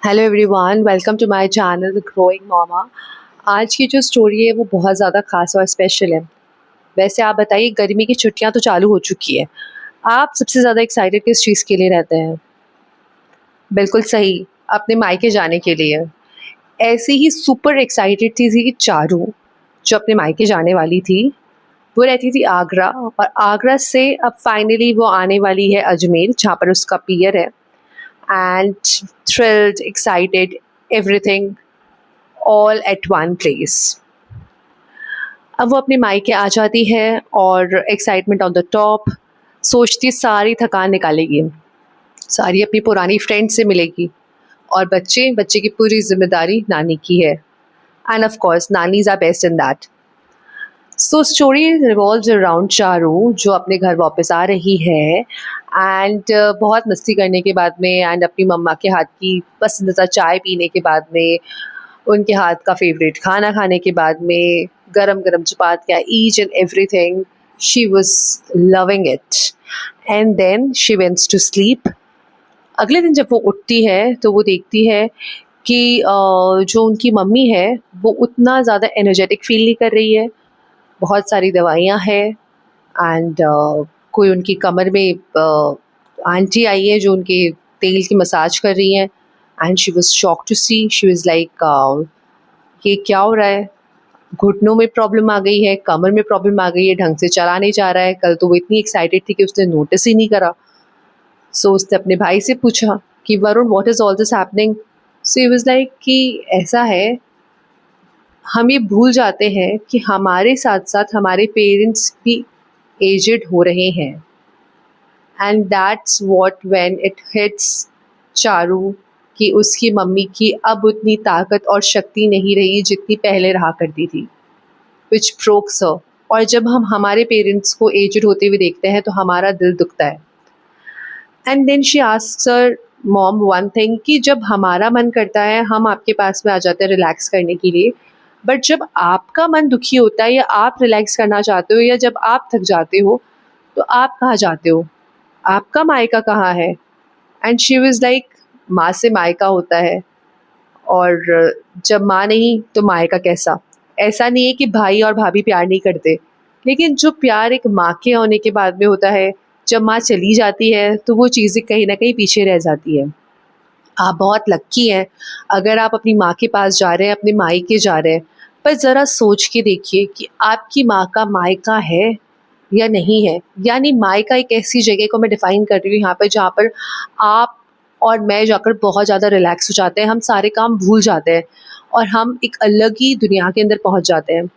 Hello everyone, welcome to my channel the growing mama. आज की जो स्टोरी है वो बहुत ज़्यादा ख़ास और स्पेशल है। वैसे आप बताइए, गर्मी की छुट्टियां तो चालू हो चुकी है। आप सबसे ज़्यादा एक्साइटेड किस चीज़ के लिए रहते हैं? बिल्कुल सही, अपने मायके जाने के लिए। ऐसी ही सुपर एक्साइटेड थी चारू, जो अपने मायके जाने वाली थी। वो रहती थी आगरा, और आगरा से अब फाइनली वो आने वाली है अजमेर, जहाँ पर उसका पियर है। And thrilled, excited, everything all at one place. अब वो अपने मायके आ जाती है और एक्साइटमेंट ऑन द टॉप, सोचती सारी थकान निकालेगी, सारी अपनी पुरानी फ्रेंड से मिलेगी, और बच्चे बच्चे की पूरी जिम्मेदारी नानी की है। एंड ऑफ कोर्स नानीज are best in that. So story revolves around Charu, जो अपने घर वापस आ रही है। एंड बहुत मस्ती करने के बाद में, एंड अपनी मम्मा के हाथ की पसंदीदा चाय पीने के बाद में, उनके हाथ का फेवरेट खाना खाने के बाद में, गरम गरम चपातियाँ, each and everything, she was loving it. And then she wents to sleep. अगले दिन जब वो उठती है तो वो देखती है कि जो उनकी मम्मी है वो उतना ज़्यादा एनर्जेटिक फील नहीं कर रही है। बहुत सारी दवाइयाँ हैं, एंड कोई उनकी कमर में आंटी आई है जो उनके तेल की मसाज कर रही हैं। And she was shocked to see, she was like ये क्या हो रहा है? घुटनों में प्रॉब्लम आ गई है, कमर में प्रॉब्लम आ गई है, ढंग से चला नहीं जा रहा है। कल तो वो इतनी एक्साइटेड थी कि उसने नोटिस ही नहीं करा। सो उसने अपने भाई से पूछा कि Varun, what is all this happening? So he was like कि ऐसा है, हम ये भूल जाते हैं कि हमारे साथ साथ हमारे पेरेंट्स भी एजेड हो रहे हैं। And that's what when it hits Charu कि उसकी मम्मी की अब उतनी ताकत और शक्ति नहीं रही जितनी पहले रहा करती थी, विच ब्रोक्स हर। और जब हम हमारे पेरेंट्स को एजेड होते हुए देखते हैं तो हमारा दिल दुखता है। And then she asks her mom one thing, कि जब हमारा मन करता है हम आपके पास में आ जाते हैं रिलैक्स करने के लिए, बट जब आपका मन दुखी होता है या आप रिलैक्स करना चाहते हो या जब आप थक जाते हो, तो आप कहाँ जाते हो? आपका मायका कहाँ है? एंड शी वाज लाइक, माँ से मायका होता है, और जब माँ नहीं तो मायका कैसा? ऐसा नहीं है कि भाई और भाभी प्यार नहीं करते, लेकिन जो प्यार एक माँ के होने के बाद में होता है, जब माँ चली जाती है तो वो चीज़ें कहीं ना कहीं पीछे रह जाती है। आप बहुत लक्की हैं अगर आप अपनी माँ के पास जा रहे हैं, अपने मायके जा रहे हैं। पर ज़रा सोच के देखिए कि आपकी माँ का मायका है या नहीं है। यानी मायका एक ऐसी जगह को मैं डिफ़ाइन कर रही हूँ यहाँ पर, जहाँ पर आप और मैं जाकर बहुत ज़्यादा रिलैक्स हो जाते हैं, हम सारे काम भूल जाते हैं और हम एक अलग ही दुनिया के अंदर पहुँच जाते हैं।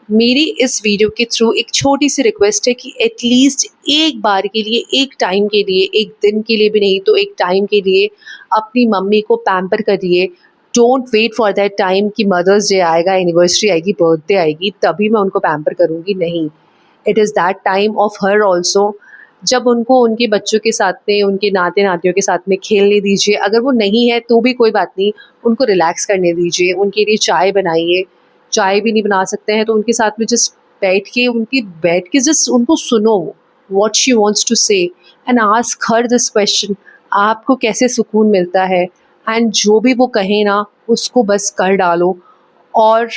मेरी इस वीडियो के थ्रू एक छोटी सी रिक्वेस्ट है कि एटलीस्ट एक बार के लिए, एक टाइम के लिए, एक दिन के लिए भी नहीं तो एक टाइम के लिए अपनी मम्मी को पैम्पर करिए। Don't wait for that time कि मदर्स डे आएगा, एनिवर्सरी आएगी, बर्थडे आएगी तभी मैं उनको पैम्पर करूँगी। नहीं, it is that time of her also, जब उनको उनके बच्चों के साथ में, उनके नाते नातियों के साथ में खेलने दीजिए। अगर वो नहीं है तो भी कोई बात नहीं, उनको रिलैक्स करने दीजिए। उनके लिए चाय बनाइए, चाय भी नहीं बना सकते हैं तो उनके साथ में जस्ट बैठ के जस्ट उनको सुनो, व्हाट शी वांट्स टू से, and ask her this question, आपको कैसे सुकून मिलता है? एंड जो भी वो कहे ना उसको बस कर डालो। और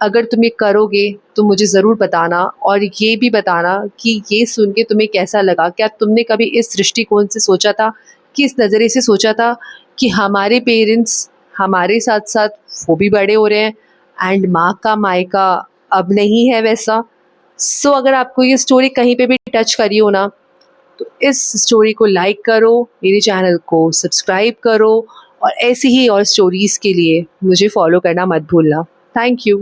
अगर तुम ये करोगे तो मुझे ज़रूर बताना, और ये भी बताना कि ये सुन के तुम्हें कैसा लगा। क्या तुमने कभी इस दृष्टिकोण से सोचा था, कि इस नज़रिए से सोचा था कि हमारे पेरेंट्स हमारे साथ साथ वो भी बड़े हो रहे हैं, एंड माँ का मायका अब नहीं है वैसा। सो अगर आपको ये स्टोरी कहीं पे भी टच करी हो ना, तो इस स्टोरी को लाइक करो, मेरे चैनल को सब्सक्राइब करो, और ऐसी ही और स्टोरीज़ के लिए मुझे फॉलो करना मत भूलना। Thank you.